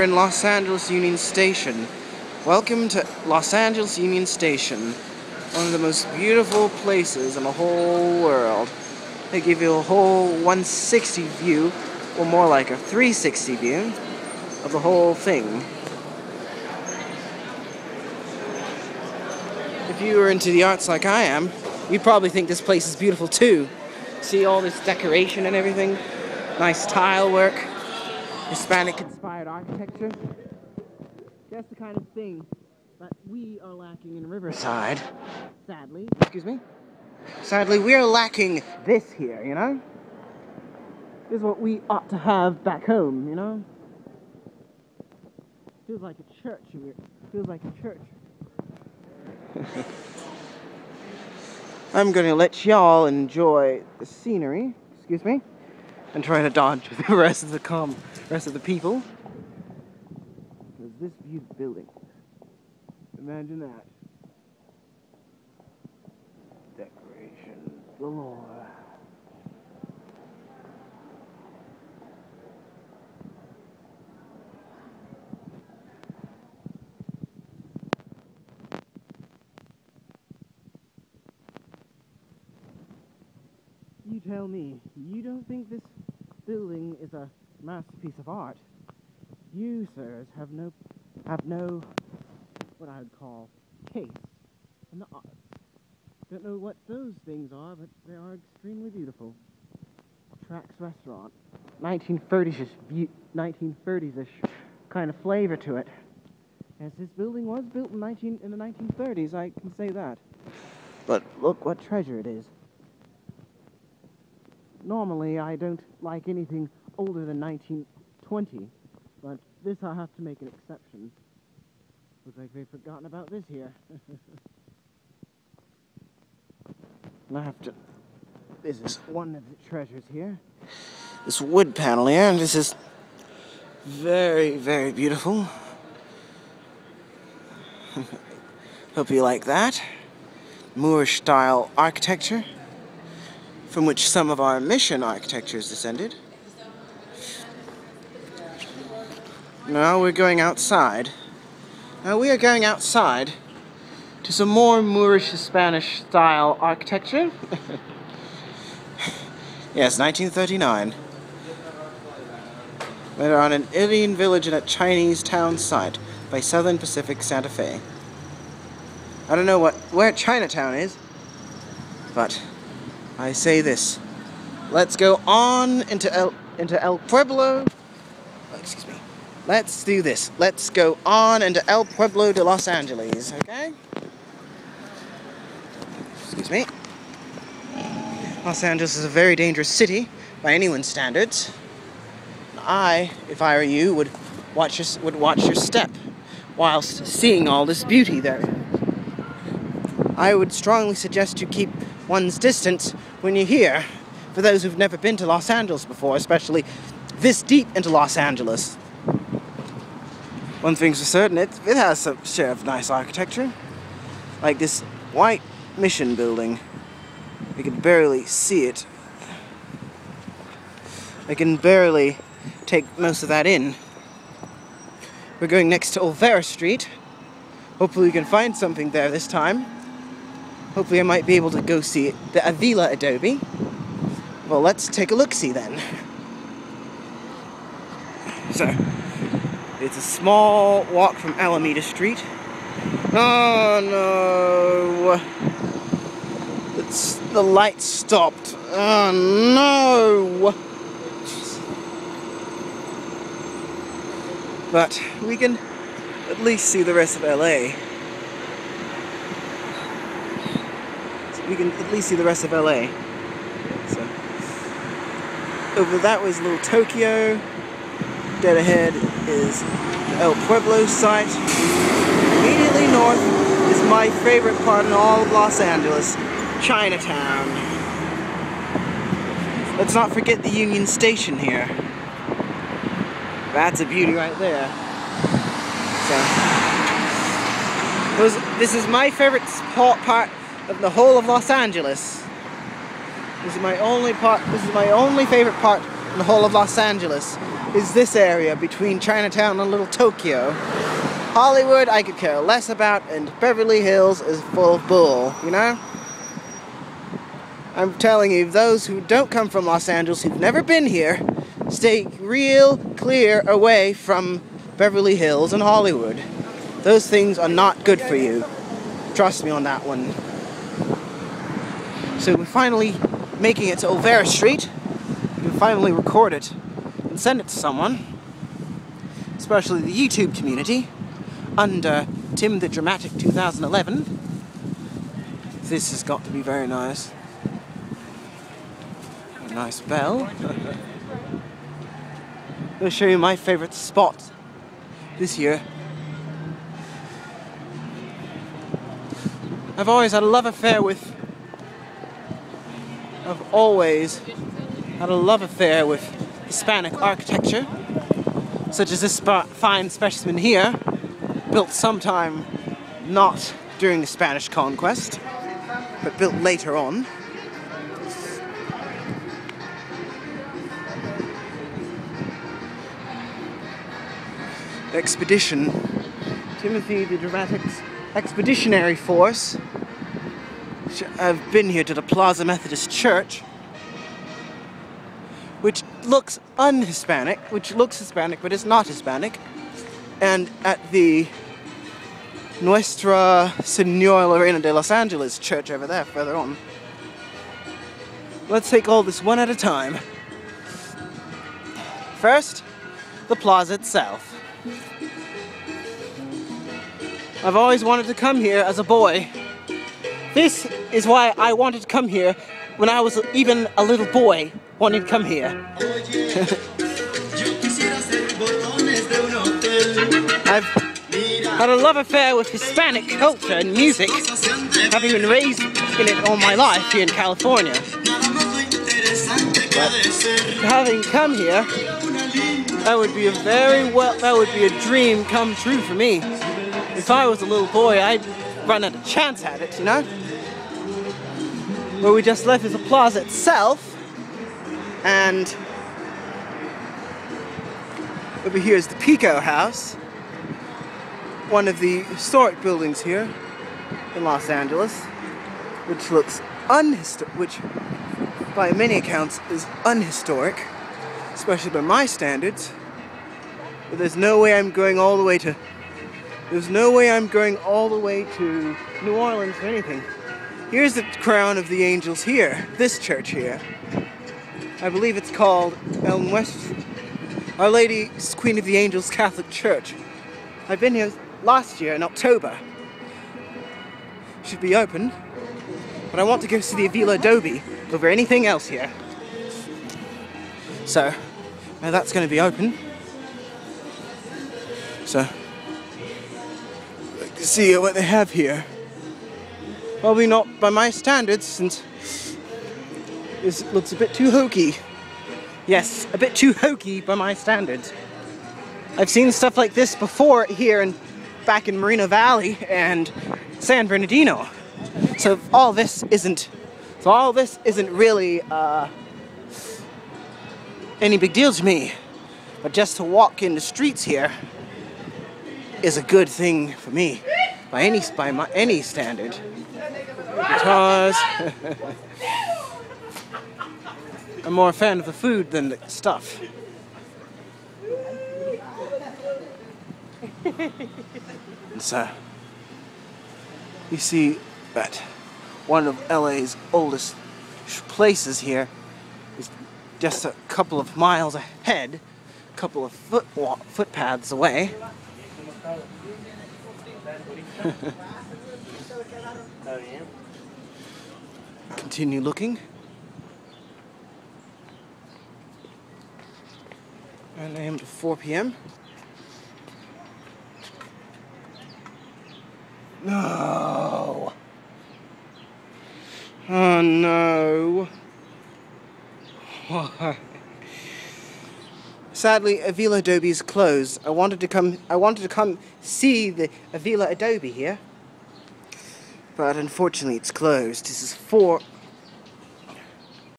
We're in Los Angeles Union Station. Welcome to Los Angeles Union Station, one of the most beautiful places in the whole world. They give you a whole 160 view, or more like a 360 view, of the whole thing. If you were into the arts like I am, you'd probably think this place is beautiful too. See all this decoration and everything? Nice tile work, Hispanic-inspired architecture. That's the kind of thing that we are lacking in Riverside. Sadly, excuse me. Sadly, we are lacking this here, you know? This is what we ought to have back home, you know? Feels like a church here. Feels like a church. I'm gonna let y'all enjoy the scenery, excuse me, and try to dodge the rest of the people. Because this beautiful building, imagine that. Decoration galore. You tell me, you don't think this building is a masterpiece of art? You, sirs, have no, what I would call, taste in the arts. Don't know what those things are, but they are extremely beautiful. Trax Restaurant, 1930s-ish kind of flavor to it. As this building was built in the 1930s, I can say that. But look what treasure it is. Normally, I don't like anything older than 1920, but this I'll have to make an exception. Looks like they've forgotten about this here. And I have to... This is one of the treasures here. This wood panel here, and this is very, very beautiful. Hope you like that. Moorish-style architecture, from which some of our mission architecture is descended. Now we're going outside. Now we are going outside to some more Moorish Spanish style architecture. Yes, 1939. We're on an Indian village in a Chinese town site by Southern Pacific Santa Fe. I don't know where Chinatown is, but I say this. Let's go on into El Pueblo. Oh, excuse me. Let's do this. Let's go on into El Pueblo de Los Angeles, okay? Excuse me. Los Angeles is a very dangerous city by anyone's standards. I, if I were you, would watch your step whilst seeing all this beauty there. I would strongly suggest you keep one's distance when you're here, for those who've never been to Los Angeles before, especially this deep into Los Angeles. One thing's for certain, it has some share of nice architecture. Like this white mission building. You can barely see it. I can barely take most of that in. We're going next to Olvera Street. Hopefully we can find something there this time. Hopefully I might be able to go see the Avila Adobe. Well, let's take a look-see then. So, it's a small walk from Alameda Street. Oh no! The light stopped. Oh no! But we can at least see the rest of LA. We can at least see the rest of LA. So, over that was Little Tokyo. Dead ahead is El Pueblo site. Immediately north is my favorite part in all of Los Angeles, Chinatown. Let's not forget the Union Station here. That's a beauty right there. So, this is my favorite part of the whole of Los Angeles. This is my only favorite part in the whole of Los Angeles. is this area between Chinatown and Little Tokyo. Hollywood I could care less about, and Beverly Hills is full of bull, you know? I'm telling you, those who don't come from Los Angeles, who've never been here, stay real clear away from Beverly Hills and Hollywood. Those things are not good for you. Trust me on that one. So we're finally making it to Olvera Street. We can finally record it and send it to someone, especially the YouTube community, under Tim the Dramatic 2011. This has got to be very nice. A nice bell. I'll show you my favorite spot this year. I've always had a love affair with Hispanic architecture, such as this fine specimen here, built sometime not during the Spanish conquest, but built later on. Expedition. Timothy the Dramatic's expeditionary force. I've been here to the Plaza Methodist Church, which looks un-Hispanic, which looks Hispanic but is not Hispanic, and at the Nuestra Señora Lorena de Los Angeles church over there, further on. Let's take all this one at a time. First, the plaza itself. I've always wanted to come here as a boy. This is why I wanted to come here when I was even a little boy, wanting to come here. I've had a love affair with Hispanic culture and music, having been raised in it all my life here in California. But having come here, that would be a dream come true for me. If I was a little boy, I'd run at a chance at it, you know? Where we just left is the plaza itself, and over here is the Pico House, one of the historic buildings here in Los Angeles, which looks which by many accounts is unhistoric, especially by my standards. But there's no way I'm going all the way to New Orleans or anything. Here's the crown of the angels here, this church here. I believe it's called Our Lady Queen of the Angels Catholic Church. I've been here last year in October. Should be open, but I want to go see the Villa Adobe over anything else here. So, now that's going to be open. So, to see what they have here. Probably not by my standards, since this looks a bit too hokey. Yes, a bit too hokey by my standards. I've seen stuff like this before here back in Moreno Valley and San Bernardino. So all this isn't really any big deal to me. But just to walk in the streets here is a good thing for me, by any standard. Guitars. I'm more a fan of the food than the stuff. And so, you see that one of LA's oldest places here is just a couple of miles ahead, a couple of footpaths away. Continue looking. And I am to 4 p.m. No! Oh no! Why? Sadly, Villa Adobe is closed. I wanted to come see the Villa Adobe here, but unfortunately it's closed. This is 4